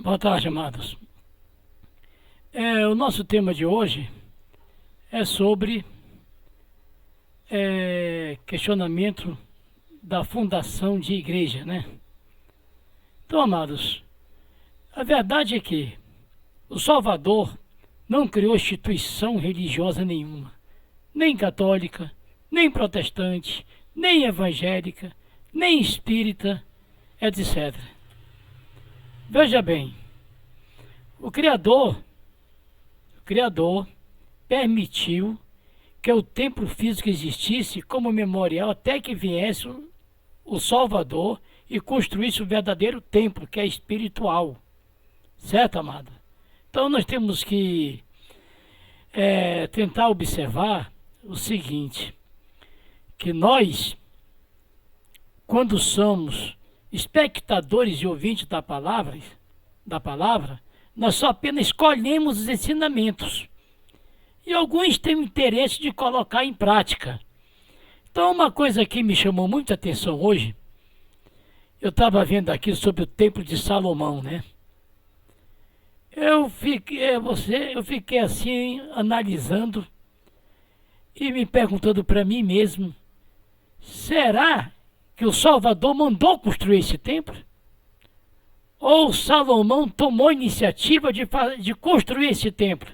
Boa tarde, amados. O nosso tema de hoje é sobre questionamento da fundação de igreja, né? Então, amados, a verdade é que o Salvador não criou instituição religiosa nenhuma, nem católica, nem protestante, nem evangélica, nem espírita, etc. Veja bem, o Criador permitiu que o templo físico existisse como memorial até que viesse o Salvador e construísse o verdadeiro templo, que é espiritual. Certo, amado? Então nós temos que tentar observar o seguinte, que nós, quando somos espectadores e ouvintes da palavra, nós só apenas escolhemos os ensinamentos. E alguns têm o interesse de colocar em prática. Então, uma coisa que me chamou muita atenção hoje, eu estava vendo aqui sobre o Templo de Salomão, né? Eu fiquei assim, analisando e me perguntando para mim mesmo, será que o Salvador mandou construir esse templo? Ou Salomão tomou a iniciativa de construir esse templo?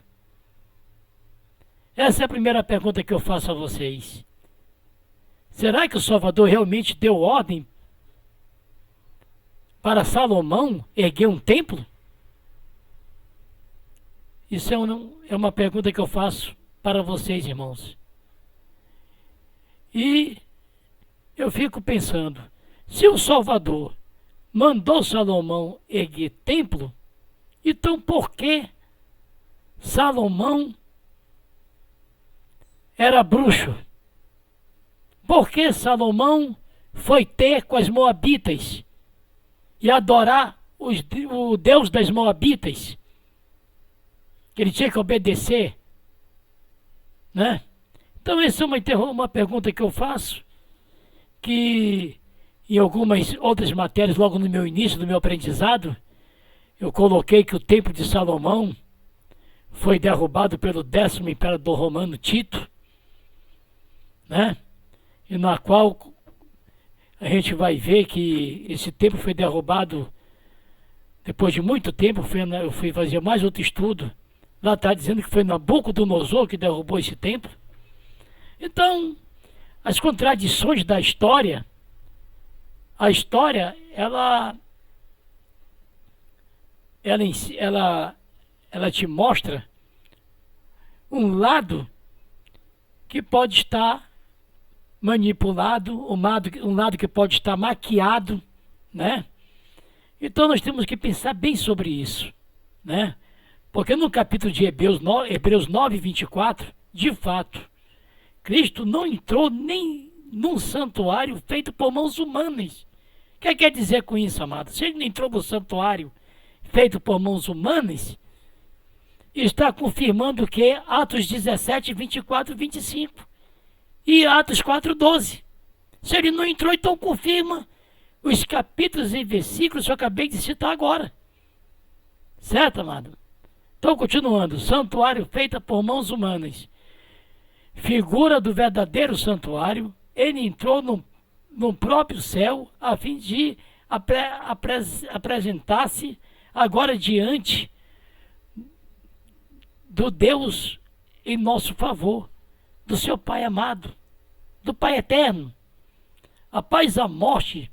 Essa é a primeira pergunta que eu faço a vocês. Será que o Salvador realmente deu ordem para Salomão erguer um templo? Isso é uma pergunta que eu faço para vocês, irmãos. E eu fico pensando, se o Salvador mandou Salomão erguer templo, então por que Salomão era bruxo? Por que Salomão foi ter com as moabitas e adorar o Deus das moabitas, que ele tinha que obedecer, né? Então essa é uma pergunta que eu faço, que em algumas outras matérias, logo no meu início do meu aprendizado, eu coloquei que o Templo de Salomão foi derrubado pelo 10º imperador romano Tito, né? E na qual a gente vai ver que esse templo foi derrubado depois de muito tempo. Eu fui fazer mais outro estudo. Lá está dizendo que foi Nabucodonosor que derrubou esse templo. Então, as contradições da história, a história, ela te mostra um lado que pode estar manipulado, um lado que pode estar maquiado, né? Então nós temos que pensar bem sobre isso, né? Porque no capítulo de Hebreus 9, 24, de fato, Cristo não entrou nem num santuário feito por mãos humanas. O que quer dizer com isso, amado? Se ele não entrou no santuário feito por mãos humanas, está confirmando que Atos 17, 24 e 25 e Atos 4, 12. Se ele não entrou, então confirma os capítulos e versículos que eu acabei de citar agora. Certo, amado? Então, continuando, santuário feito por mãos humanas, figura do verdadeiro santuário, ele entrou no próprio céu a fim de apresentar-se agora diante do Deus em nosso favor, do seu Pai amado, do Pai eterno. Após a morte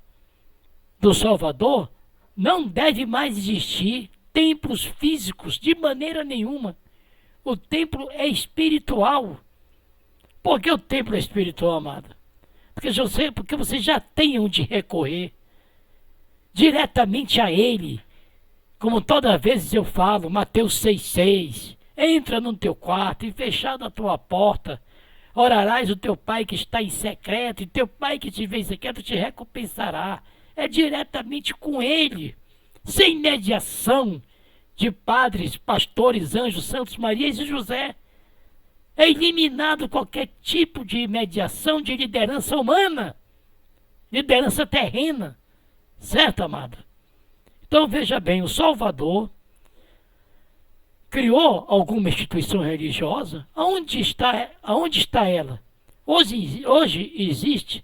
do Salvador, não deve mais existir templos físicos de maneira nenhuma. O templo é espiritual. Por que o templo é espiritual, amado? Porque você já tem onde recorrer diretamente a Ele. Como toda vez eu falo, Mateus 6,6, entra no teu quarto e fechada a tua porta, orarás o teu Pai que está em secreto, e teu Pai que te vê em secreto te recompensará. É diretamente com Ele, sem mediação de padres, pastores, anjos, santos, Marias e José. É eliminado qualquer tipo de mediação de liderança humana, liderança terrena. Certo, amado? Então veja bem, o Salvador criou alguma instituição religiosa? Aonde está ela? Hoje existe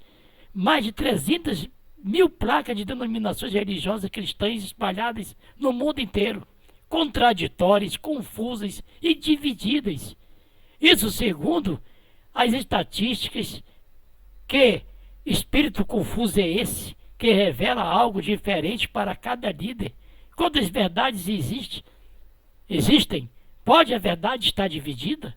mais de 300 mil placas de denominações religiosas cristãs espalhadas no mundo inteiro, contraditórias, confusas e divididas. Isso segundo as estatísticas. Que espírito confuso é esse que revela algo diferente para cada líder? Quantas verdades existem? Pode a verdade estar dividida?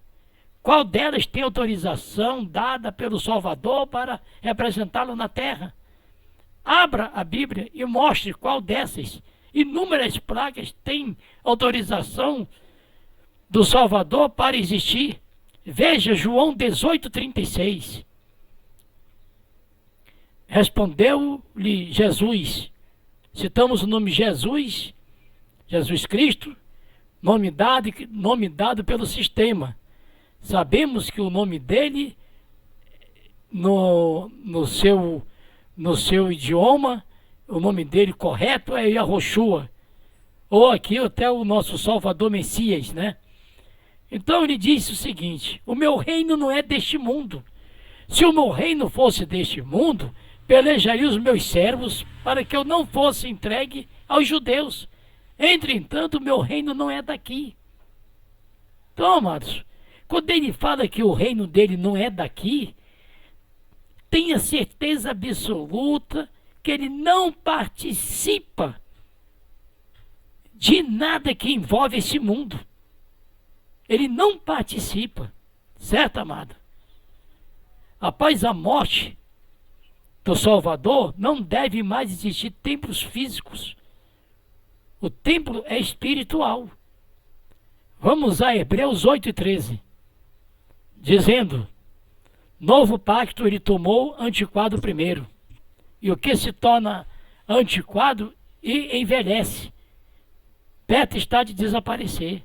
Qual delas tem autorização dada pelo Salvador para representá-lo na terra? Abra a Bíblia e mostre qual dessas inúmeras placas tem autorização do Salvador para existir. Veja João 18:36. Respondeu-lhe Jesus. Citamos o nome Jesus Cristo, nome dado pelo sistema. Sabemos que o nome dele, no seu idioma, o nome dele correto é Yahoshua, ou aqui até o nosso Salvador Messias, né? Então ele disse o seguinte: o meu reino não é deste mundo. Se o meu reino fosse deste mundo, pelejaria os meus servos para que eu não fosse entregue aos judeus. Entretanto, o meu reino não é daqui. Então, amados, quando ele fala que o reino dele não é daqui, tenha certeza absoluta que ele não participa de nada que envolve esse mundo. Ele não participa, certo, amado? Após a morte do Salvador, não deve mais existir templos físicos. O templo é espiritual. Vamos a Hebreus 8:13, dizendo: novo pacto ele tomou antiquado primeiro, e o que se torna antiquado e envelhece, perto está de desaparecer.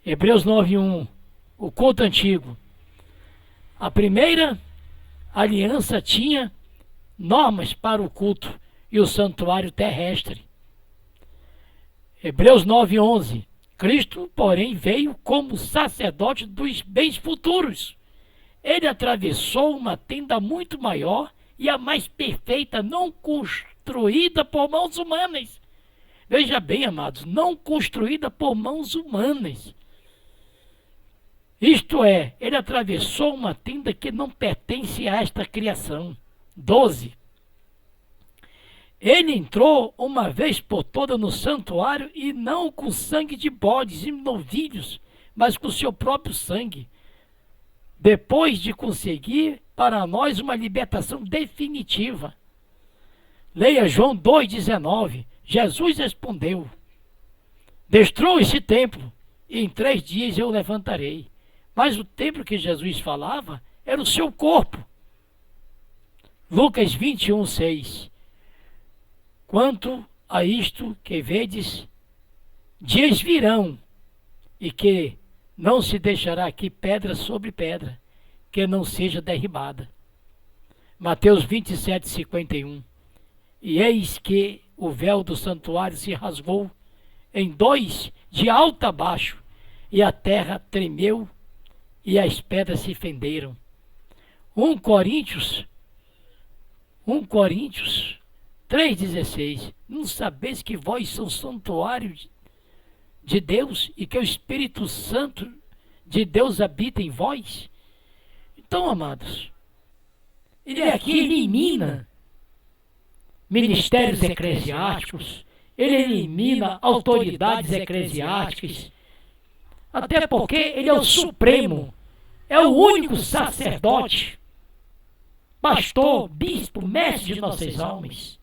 Hebreus 9:1, o culto antigo. A primeira aliança tinha normas para o culto e o santuário terrestre. Hebreus 9:11, Cristo, porém, veio como sacerdote dos bens futuros. Ele atravessou uma tenda muito maior e a mais perfeita, não construída por mãos humanas. Veja bem, amados, não construída por mãos humanas. Isto é, ele atravessou uma tenda que não pertence a esta criação. 12. Ele entrou uma vez por toda no santuário, e não com sangue de bodes e novilhos, mas com seu próprio sangue, depois de conseguir para nós uma libertação definitiva. Leia João 2,19. Jesus respondeu: destrua esse templo, e em 3 dias eu o levantarei. Mas o templo que Jesus falava era o seu corpo. Lucas 21:6. Quanto a isto que vedes, dias virão, e que não se deixará aqui pedra sobre pedra, que não seja derribada. Mateus 27:51. E eis que o véu do santuário se rasgou em 2, de alto a baixo, e a terra tremeu, e as pedras se fenderam. 1 Coríntios 3,16. Não sabeis que vós sois santuário de Deus e que o Espírito Santo de Deus habita em vós? Então, amados, ele aqui elimina ministérios eclesiásticos, ele elimina autoridades eclesiásticas, até porque ele é o supremo, é o único sacerdote, pastor, bispo, mestre de nossas almas,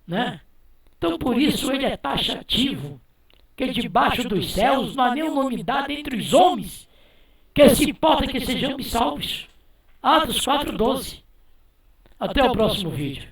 né? Então por isso ele é taxativo, que debaixo dos céus não há nenhum nome dado entre os homens que se importa que sejamos salvos. Atos 4:12. Até o próximo vídeo.